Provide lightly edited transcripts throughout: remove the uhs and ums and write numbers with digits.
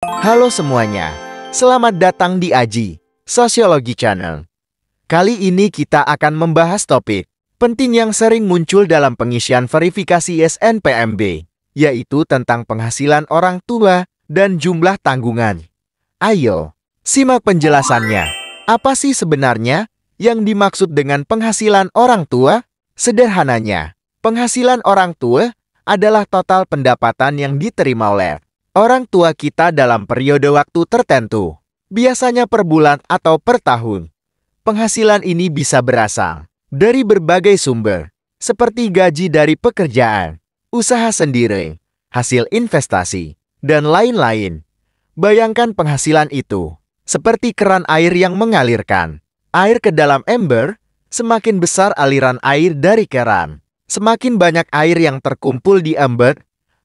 Halo semuanya, selamat datang di Aji Sosiologi Channel. Kali ini kita akan membahas topik penting yang sering muncul dalam pengisian verifikasi SNPMB, yaitu tentang penghasilan orang tua dan jumlah tanggungan. Ayo, simak penjelasannya. Apa sih sebenarnya yang dimaksud dengan penghasilan orang tua? Sederhananya, penghasilan orang tua adalah total pendapatan yang diterima oleh orang tua kita dalam periode waktu tertentu, biasanya per bulan atau per tahun. Penghasilan ini bisa berasal dari berbagai sumber, seperti gaji dari pekerjaan, usaha sendiri, hasil investasi, dan lain-lain. Bayangkan penghasilan itu seperti keran air yang mengalirkan air ke dalam ember. Semakin besar aliran air dari keran, semakin banyak air yang terkumpul di ember.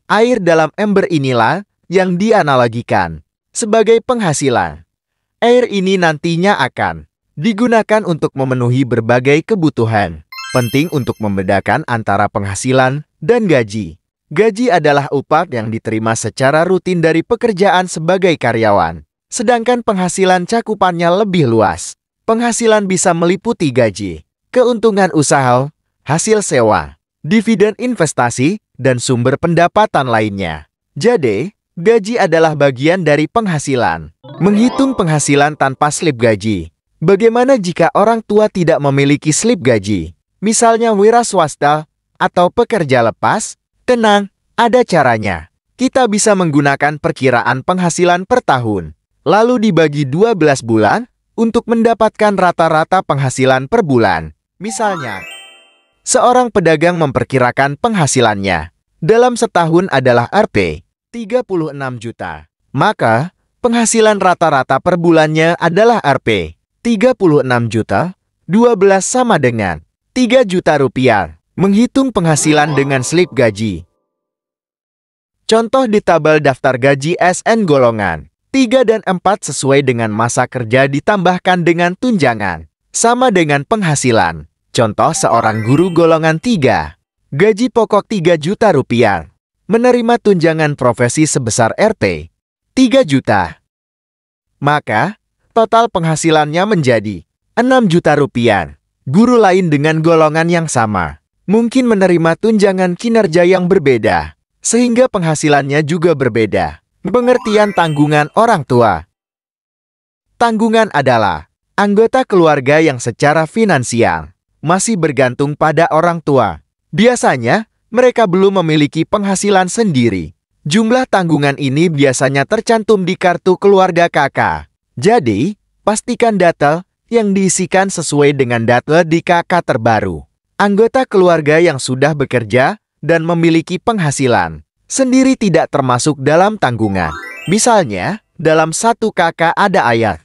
Air dalam ember inilah yang dianalogikan sebagai penghasilan. Air ini nantinya akan digunakan untuk memenuhi berbagai kebutuhan. Penting untuk membedakan antara penghasilan dan gaji. Gaji adalah upah yang diterima secara rutin dari pekerjaan sebagai karyawan. Sedangkan penghasilan cakupannya lebih luas. Penghasilan bisa meliputi gaji, keuntungan usaha, hasil sewa, dividen investasi, dan sumber pendapatan lainnya. Jadi, gaji adalah bagian dari penghasilan. Menghitung penghasilan tanpa slip gaji. Bagaimana jika orang tua tidak memiliki slip gaji? Misalnya wira swasta atau pekerja lepas? Tenang, ada caranya. Kita bisa menggunakan perkiraan penghasilan per tahun, lalu dibagi 12 bulan, untuk mendapatkan rata-rata penghasilan per bulan. Misalnya, seorang pedagang memperkirakan penghasilannya dalam setahun adalah Rp 36 juta. Maka, penghasilan rata-rata per bulannya adalah Rp 36 juta, 12 sama dengan 3 juta rupiah. Menghitung penghasilan dengan slip gaji. Contoh di tabel daftar gaji SN golongan 3 dan 4 sesuai dengan masa kerja ditambahkan dengan tunjangan, sama dengan penghasilan. Contoh seorang guru golongan 3, gaji pokok 3 juta rupiah, menerima tunjangan profesi sebesar Rp 3 juta. Maka, total penghasilannya menjadi 6 juta rupiah. Guru lain dengan golongan yang sama, mungkin menerima tunjangan kinerja yang berbeda, sehingga penghasilannya juga berbeda. Pengertian tanggungan orang tua. Tanggungan adalah anggota keluarga yang secara finansial masih bergantung pada orang tua. Biasanya, mereka belum memiliki penghasilan sendiri. Jumlah tanggungan ini biasanya tercantum di kartu keluarga KK. Jadi, pastikan data yang diisikan sesuai dengan data di KK terbaru. Anggota keluarga yang sudah bekerja dan memiliki penghasilan sendiri tidak termasuk dalam tanggungan. Misalnya, dalam satu kakak ada ayah,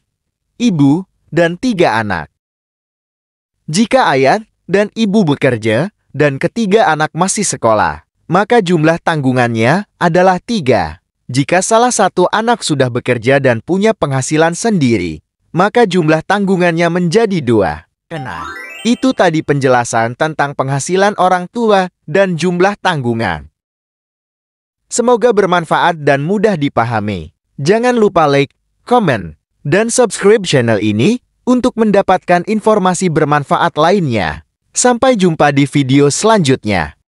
ibu, dan 3 anak. Jika ayah dan ibu bekerja dan ketiga anak masih sekolah, maka jumlah tanggungannya adalah 3. Jika salah satu anak sudah bekerja dan punya penghasilan sendiri, maka jumlah tanggungannya menjadi 2. Itu tadi penjelasan tentang penghasilan orang tua dan jumlah tanggungan. Semoga bermanfaat dan mudah dipahami. Jangan lupa like, komen, dan subscribe channel ini untuk mendapatkan informasi bermanfaat lainnya. Sampai jumpa di video selanjutnya.